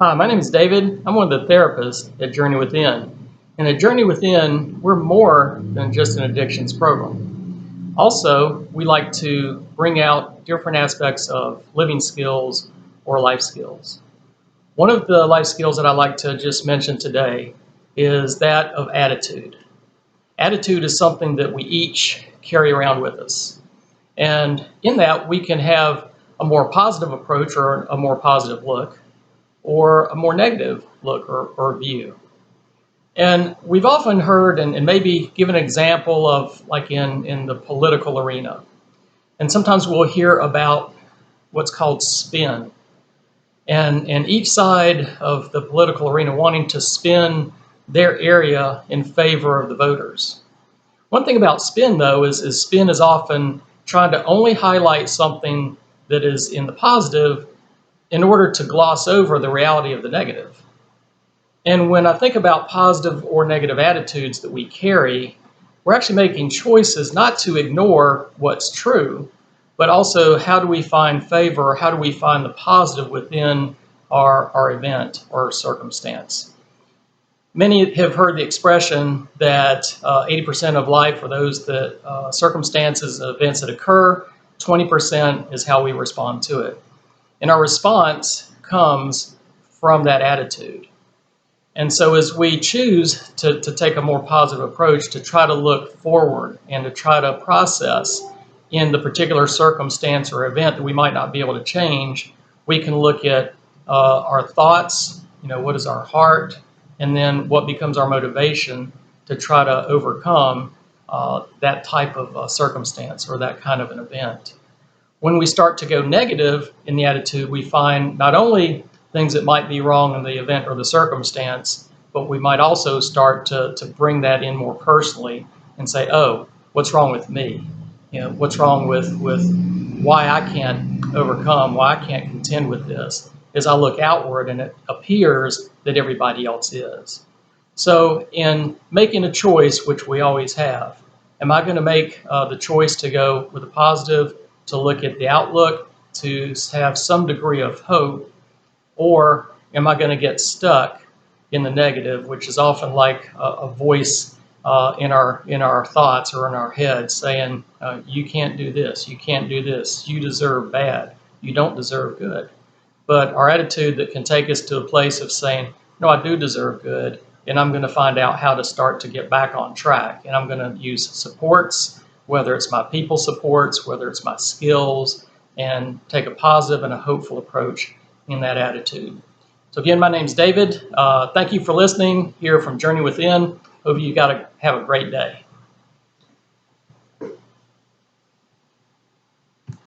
Hi, my name is David. I'm one of the therapists at Journey Within. And at Journey Within, we're more than just an addictions program. Also, we like to bring out different aspects of living skills or life skills. One of the life skills that I like to just mention today is that of attitude. Attitude is something that we each carry around with us. And in that, we can have a more positive approach or a more positive look, or a more negative look or view. And we've often heard and maybe give an example of like in the political arena. And sometimes we'll hear about what's called spin. And each side of the political arena wanting to spin their area in favor of the voters. One thing about spin, though, is spin is often trying to only highlight something that is in the positive in order to gloss over the reality of the negative. And when I think about positive or negative attitudes that we carry, we're actually making choices not to ignore what's true, but also how do we find favor, or how do we find the positive within our event or circumstance. Many have heard the expression that 80% of life are those that circumstances and events that occur, 20% is how we respond to it. And our response comes from that attitude. And so as we choose to take a more positive approach, to try to look forward and to try to process in the particular circumstance or event that we might not be able to change, we can look at our thoughts, what is our heart, and then what becomes our motivation to try to overcome that type of circumstance or that kind of an event. When we start to go negative in the attitude, we find not only things that might be wrong in the event or the circumstance, but we might also start to bring that in more personally and say, oh, what's wrong with me? What's wrong with why I can't overcome, why I can't contend with this, as I look outward and it appears that everybody else is. So in making a choice, which we always have, am I going to make the choice to go with a positive, to look at the outlook, to have some degree of hope, or am I going to get stuck in the negative, which is often like a voice in our thoughts or in our heads saying, you can't do this, you can't do this, you deserve bad, you don't deserve good. But our attitude that can take us to a place of saying, no, I do deserve good, and I'm going to find out how to start to get back on track. And I'm going to use supports, whether it's my people supports, whether it's my skills, and take a positive and a hopeful approach in that attitude. So again, my name's David. Thank you for listening here from Journey Within. Hope you have a great day.